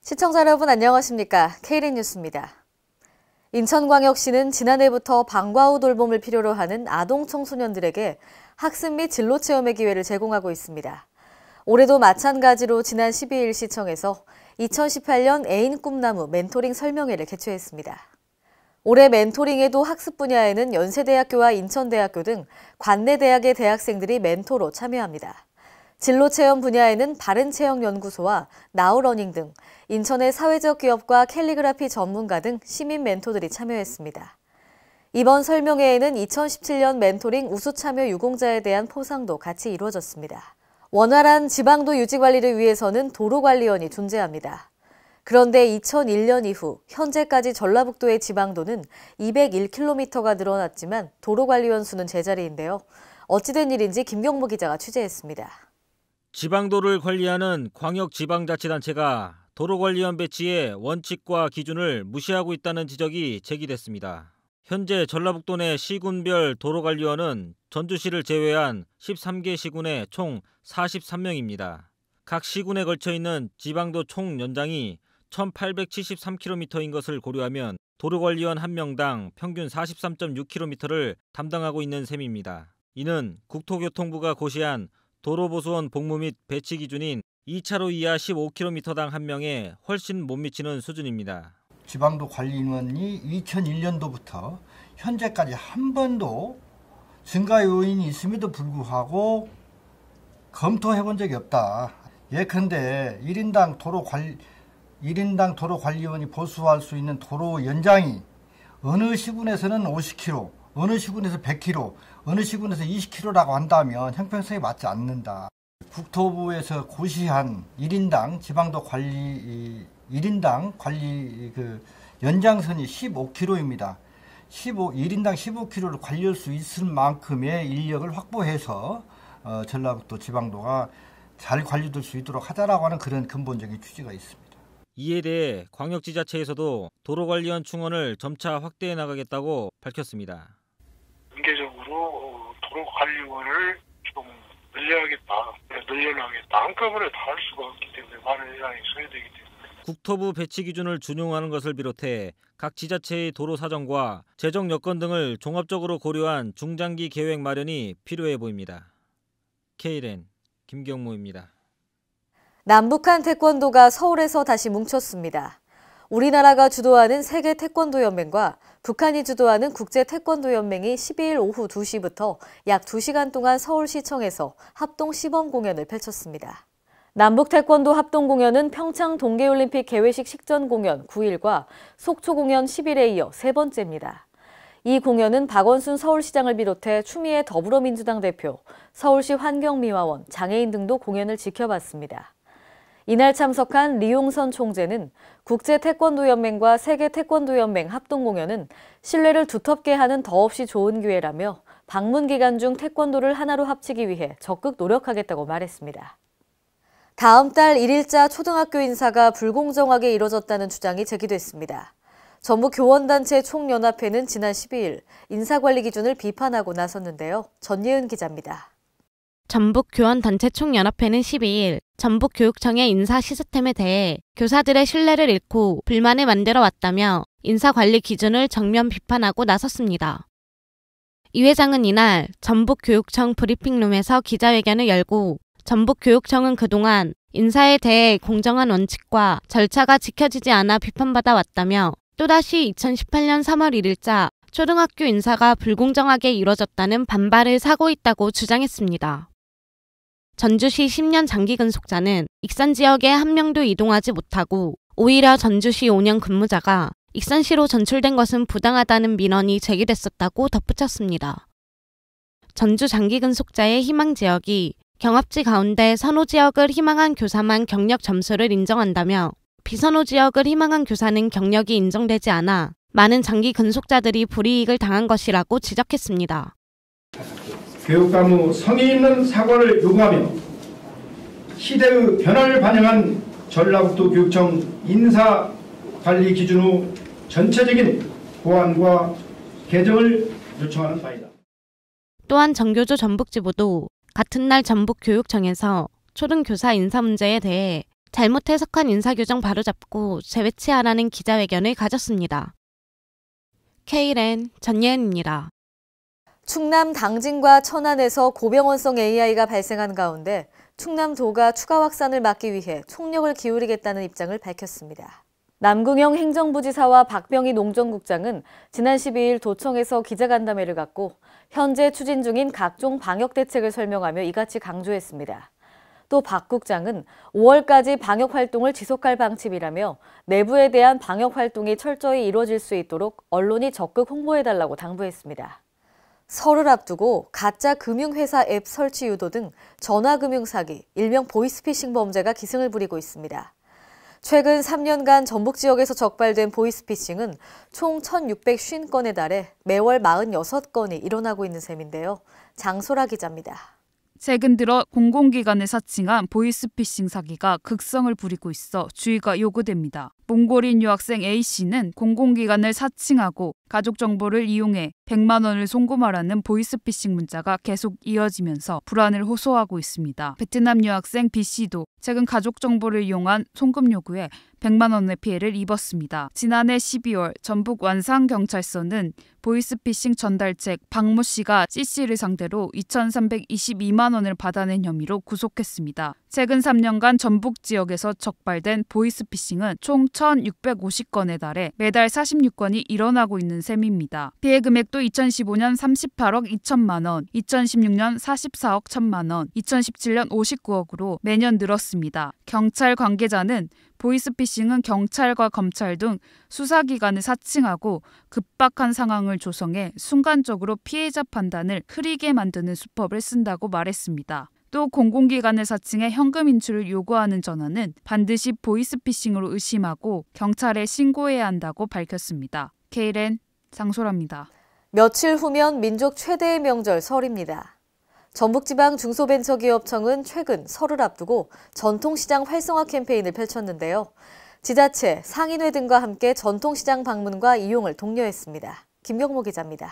시청자 여러분 안녕하십니까? K린 뉴스입니다. 인천광역시는 지난해부터 방과 후 돌봄을 필요로 하는 아동 청소년들에게 학습 및 진로 체험의 기회를 제공하고 있습니다. 올해도 마찬가지로 지난 12일 시청에서 2018년 애인 꿈나무 멘토링 설명회를 개최했습니다. 올해 멘토링에도 학습 분야에는 연세대학교와 인천대학교 등 관내대학의 대학생들이 멘토로 참여합니다. 진로체험 분야에는 바른체형연구소와 나우러닝 등 인천의 사회적 기업과 캘리그라피 전문가 등 시민 멘토들이 참여했습니다. 이번 설명회에는 2017년 멘토링 우수 참여 유공자에 대한 포상도 같이 이루어졌습니다. 원활한 지방도 유지 관리를 위해서는 도로관리원이 존재합니다. 그런데 2001년 이후 현재까지 전라북도의 지방도는 201km가 늘어났지만 도로관리원 수는 제자리인데요. 어찌된 일인지 김경모 기자가 취재했습니다. 지방도를 관리하는 광역지방자치단체가 도로관리원 배치의 원칙과 기준을 무시하고 있다는 지적이 제기됐습니다. 현재 전라북도 내 시군별 도로관리원은 전주시를 제외한 13개 시군에 총 43명입니다. 각 시군에 걸쳐 있는 지방도 총 연장이 1873km인 것을 고려하면 도로관리원 1명당 평균 43.6km를 담당하고 있는 셈입니다. 이는 국토교통부가 고시한 도로보수원 복무 및 배치 기준인 2차로 이하 15km당 1명에 훨씬 못 미치는 수준입니다. 지방도 관리인원이 2001년도부터 현재까지 한 번도 증가 요인이 있음에도 불구하고 검토해 본 적이 없다. 예컨대 1인당 도로 관리원이 보수할 수 있는 도로 연장이 어느 시군에서는 50km, 어느 시군에서 100km, 어느 시군에서 20km라고 한다면 형평성에 맞지 않는다. 국토부에서 고시한 1인당 지방도 관리 1인당 관리 연장선이 15km입니다. 1인당 15km를 관리할 수 있을 만큼의 인력을 확보해서 전라북도 지방도가 잘 관리될 수 있도록 하자라고 하는 그런 근본적인 취지가 있습니다. 이에 대해 광역지자체에서도 도로관리원 충원을 점차 확대해 나가겠다고 밝혔습니다. 단계적으로 도로관리원을 좀 늘려나가겠다. 한꺼번에 다 할 수가 없기 때문에 많은 예산이 소요되기 때문에. 국토부 배치 기준을 준용하는 것을 비롯해 각 지자체의 도로 사정과 재정 여건 등을 종합적으로 고려한 중장기 계획 마련이 필요해 보입니다. K린 김경모입니다. 남북한 태권도가 서울에서 다시 뭉쳤습니다. 우리나라가 주도하는 세계 태권도 연맹과 북한이 주도하는 국제 태권도 연맹이 12일 오후 2시부터 약 2시간 동안 서울시청에서 합동 시범 공연을 펼쳤습니다. 남북 태권도 합동 공연은 평창 동계올림픽 개회식 식전 공연 9일과 속초 공연 10일에 이어 세 번째입니다. 이 공연은 박원순 서울시장을 비롯해 추미애 더불어민주당 대표, 서울시 환경미화원, 장애인 등도 공연을 지켜봤습니다. 이날 참석한 리용선 총재는 국제태권도연맹과 세계태권도연맹 합동공연은 신뢰를 두텁게 하는 더없이 좋은 기회라며 방문 기간 중 태권도를 하나로 합치기 위해 적극 노력하겠다고 말했습니다. 다음 달 1일자 초등학교 인사가 불공정하게 이뤄졌다는 주장이 제기됐습니다. 전북 교원단체 총연합회는 지난 12일 인사관리 기준을 비판하고 나섰는데요. 전예은 기자입니다. 전북교원단체 총연합회는 12일 전북교육청의 인사 시스템에 대해 교사들의 신뢰를 잃고 불만을 만들어 왔다며 인사관리 기준을 정면 비판하고 나섰습니다. 이 회장은 이날 전북교육청 브리핑룸에서 기자회견을 열고 전북교육청은 그동안 인사에 대해 공정한 원칙과 절차가 지켜지지 않아 비판받아 왔다며 또다시 2018년 3월 1일자 초등학교 인사가 불공정하게 이뤄졌다는 반발을 사고 있다고 주장했습니다. 전주시 10년 장기 근속자는 익산 지역에 한 명도 이동하지 못하고 오히려 전주시 5년 근무자가 익산시로 전출된 것은 부당하다는 민원이 제기됐었다고 덧붙였습니다. 전주 장기 근속자의 희망 지역이 경합지 가운데 선호 지역을 희망한 교사만 경력 점수를 인정한다며 비선호 지역을 희망한 교사는 경력이 인정되지 않아 많은 장기 근속자들이 불이익을 당한 것이라고 지적했습니다. 교육감 성의 있는 사과를 요구하며 시대의 변화를 반영한 전라북도 교육청 인사관리 기준 후 전체적인 보완과 개정을 요청하는 바이다. 또한 정교조 전북지부도 같은 날 전북교육청에서 초등교사 인사 문제에 대해 잘못 해석한 인사규정 바로잡고 재배치하라는 기자회견을 가졌습니다. K랜 전예은입니다. 충남 당진과 천안에서 고병원성 AI가 발생한 가운데 충남도가 추가 확산을 막기 위해 총력을 기울이겠다는 입장을 밝혔습니다. 남궁영 행정부지사와 박병희 농정국장은 지난 12일 도청에서 기자간담회를 갖고 현재 추진 중인 각종 방역 대책을 설명하며 이같이 강조했습니다. 또 박 국장은 5월까지 방역 활동을 지속할 방침이라며 내부에 대한 방역 활동이 철저히 이루어질 수 있도록 언론이 적극 홍보해달라고 당부했습니다. 설을 앞두고 가짜 금융회사 앱 설치 유도 등 전화금융 사기, 일명 보이스피싱 범죄가 기승을 부리고 있습니다. 최근 3년간 전북 지역에서 적발된 보이스피싱은 총 1,650건에 달해 매월 46건이 일어나고 있는 셈인데요. 장소라 기자입니다. 최근 들어 공공기관을 사칭한 보이스피싱 사기가 극성을 부리고 있어 주의가 요구됩니다. 몽골인 유학생 A씨는 공공기관을 사칭하고 가족 정보를 이용해 100만 원을 송금하라는 보이스피싱 문자가 계속 이어지면서 불안을 호소하고 있습니다. 베트남 유학생 B씨도 최근 가족 정보를 이용한 송금 요구에 100만 원의 피해를 입었습니다. 지난해 12월 전북 완산경찰서는 보이스피싱 전달책 박모 씨가 C씨를 상대로 2,322만 원을 받아낸 혐의로 구속했습니다. 최근 3년간 전북 지역에서 적발된 보이스피싱은 총 1,650건에 달해 매달 46건이 일어나고 있는 셈입니다. 피해 금액도 2015년 38억 2천만 원, 2016년 44억 1천만 원, 2017년 59억으로 매년 늘었습니다. 경찰 관계자는 보이스피싱은 경찰과 검찰 등 수사기관을 사칭하고 급박한 상황을 조성해 순간적으로 피해자 판단을 흐리게 만드는 수법을 쓴다고 말했습니다. 또 공공기관을 사칭해 현금 인출을 요구하는 전화는 반드시 보이스피싱으로 의심하고 경찰에 신고해야 한다고 밝혔습니다. K랜 장소라입니다. 며칠 후면 민족 최대의 명절 설입니다. 전북지방 중소벤처기업청은 최근 설을 앞두고 전통시장 활성화 캠페인을 펼쳤는데요. 지자체, 상인회 등과 함께 전통시장 방문과 이용을 독려했습니다. 김경모 기자입니다.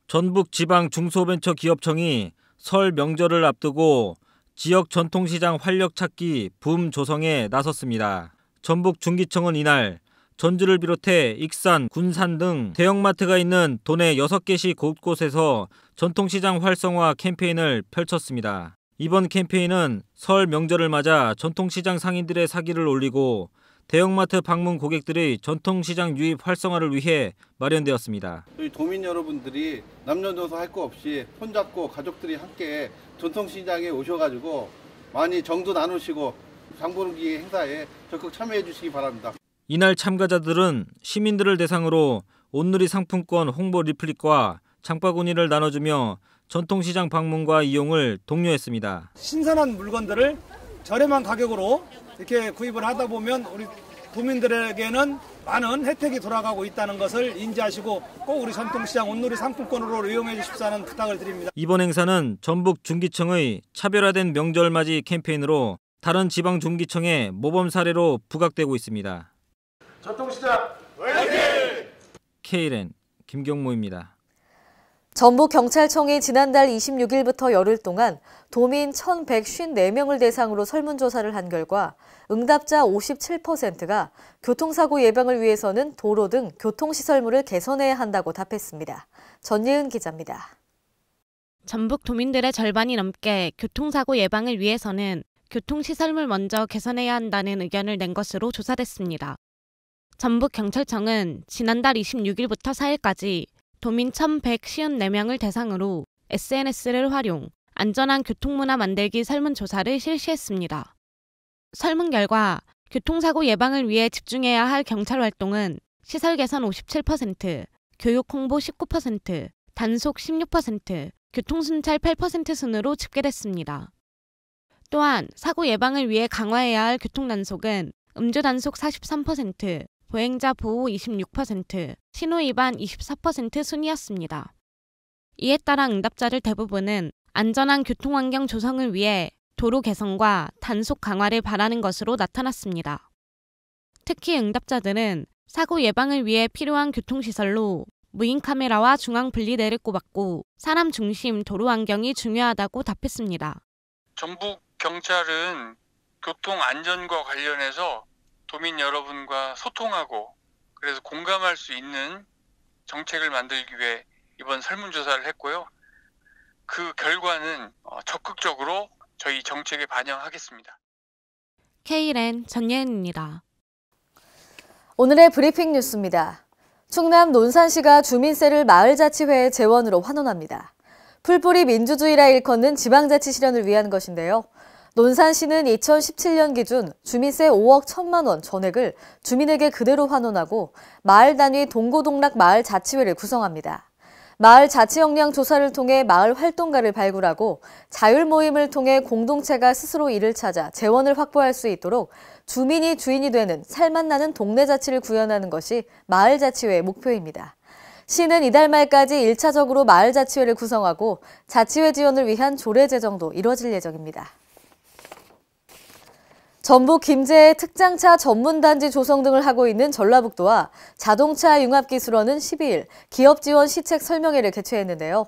전북지방 중소벤처기업청이 설 명절을 앞두고 지역 전통시장 활력 찾기 붐 조성에 나섰습니다. 전북중기청은 이날 전주를 비롯해 익산, 군산 등 대형마트가 있는 도내 6개시 곳곳에서 전통시장 활성화 캠페인을 펼쳤습니다. 이번 캠페인은 설 명절을 맞아 전통시장 상인들의 사기를 올리고 대형마트 방문 고객들의 전통시장 유입 활성화를 위해 마련되었습니다. 저희 도민 여러분들이 남녀노소 할 거 없이 손잡고 가족들이 함께 전통시장에 오셔가지고 많이 정도 나누시고 장보기 행사에 적극 참여해 주시기 바랍니다. 이날 참가자들은 시민들을 대상으로 온누리 상품권 홍보 리플릿과 장바구니를 나눠주며 전통시장 방문과 이용을 독려했습니다. 신선한 물건들을 저렴한 가격으로 이렇게 구입을 하다 보면 우리 도민들에게는 많은 혜택이 돌아가고 있다는 것을 인지하시고 꼭 우리 전통시장 온누리 상품권으로 이용해 주십사는 부탁을 드립니다. 이번 행사는 전북중기청의 차별화된 명절맞이 캠페인으로 다른 지방중기청의 모범 사례로 부각되고 있습니다. 전통시장 화이팅! K랜 김경모입니다. 전북경찰청이 지난달 26일부터 열흘 동안 도민 1,154명을 대상으로 설문조사를 한 결과 응답자 57%가 교통사고 예방을 위해서는 도로 등 교통시설물을 개선해야 한다고 답했습니다. 전예은 기자입니다. 전북 도민들의 절반이 넘게 교통사고 예방을 위해서는 교통시설물 먼저 개선해야 한다는 의견을 낸 것으로 조사됐습니다. 전북경찰청은 지난달 26일부터 4일까지 도민 1,154명을 대상으로 SNS를 활용, 안전한 교통문화 만들기 설문조사를 실시했습니다. 설문 결과 교통사고 예방을 위해 집중해야 할 경찰 활동은 시설 개선 57%, 교육 홍보 19%, 단속 16%, 교통순찰 8% 순으로 집계됐습니다. 또한 사고 예방을 위해 강화해야 할 교통단속은 음주단속 43%, 보행자 보호 26%, 신호위반 24% 순이었습니다. 이에 따라 응답자들 대부분은 안전한 교통환경 조성을 위해 도로 개선과 단속 강화를 바라는 것으로 나타났습니다. 특히 응답자들은 사고 예방을 위해 필요한 교통시설로 무인 카메라와 중앙 분리대를 꼽았고 사람 중심 도로 환경이 중요하다고 답했습니다. 전북 경찰은 교통 안전과 관련해서 도민 여러분과 소통하고 그래서 공감할 수 있는 정책을 만들기 위해 이번 설문조사를 했고요. 그 결과는 적극적으로 저희 정책에 반영하겠습니다. K랜 전예은입니다. 오늘의 브리핑 뉴스입니다. 충남 논산시가 주민세를 마을자치회의 재원으로 환원합니다. 풀뿌리 민주주의라 일컫는 지방자치 실현을 위한 것인데요. 논산시는 2017년 기준 주민세 5억 1천만 원 전액을 주민에게 그대로 환원하고 마을 단위 동고동락 마을자치회를 구성합니다. 마을 자치 역량 조사를 통해 마을 활동가를 발굴하고 자율 모임을 통해 공동체가 스스로 이를 찾아 재원을 확보할 수 있도록 주민이 주인이 되는 살맛나는 동네 자치를 구현하는 것이 마을자치회의 목표입니다. 시는 이달 말까지 1차적으로 마을자치회를 구성하고 자치회 지원을 위한 조례 제정도 이뤄질 예정입니다. 전북 김제의 특장차 전문단지 조성 등을 하고 있는 전라북도와 자동차 융합기술원은 12일 기업 지원 시책 설명회를 개최했는데요.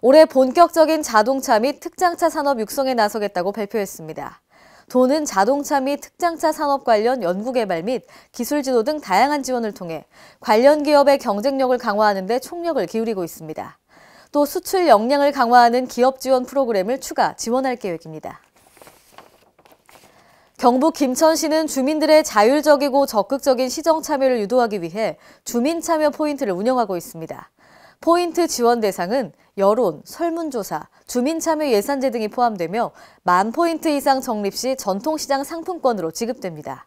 올해 본격적인 자동차 및 특장차 산업 육성에 나서겠다고 발표했습니다. 도는 자동차 및 특장차 산업 관련 연구개발 및 기술 지도 등 다양한 지원을 통해 관련 기업의 경쟁력을 강화하는 데 총력을 기울이고 있습니다. 또 수출 역량을 강화하는 기업 지원 프로그램을 추가 지원할 계획입니다. 경북 김천시는 주민들의 자율적이고 적극적인 시정 참여를 유도하기 위해 주민 참여 포인트를 운영하고 있습니다. 포인트 지원 대상은 여론, 설문조사, 주민 참여 예산제 등이 포함되며 10,000포인트 이상 적립 시 전통시장 상품권으로 지급됩니다.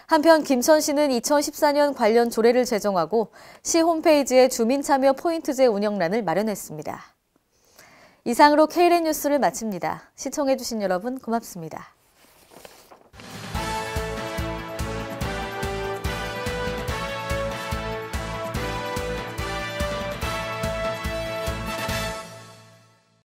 한편 김천시는 2014년 관련 조례를 제정하고 시 홈페이지에 주민 참여 포인트제 운영란을 마련했습니다. 이상으로 K랜 뉴스를 마칩니다. 시청해주신 여러분 고맙습니다.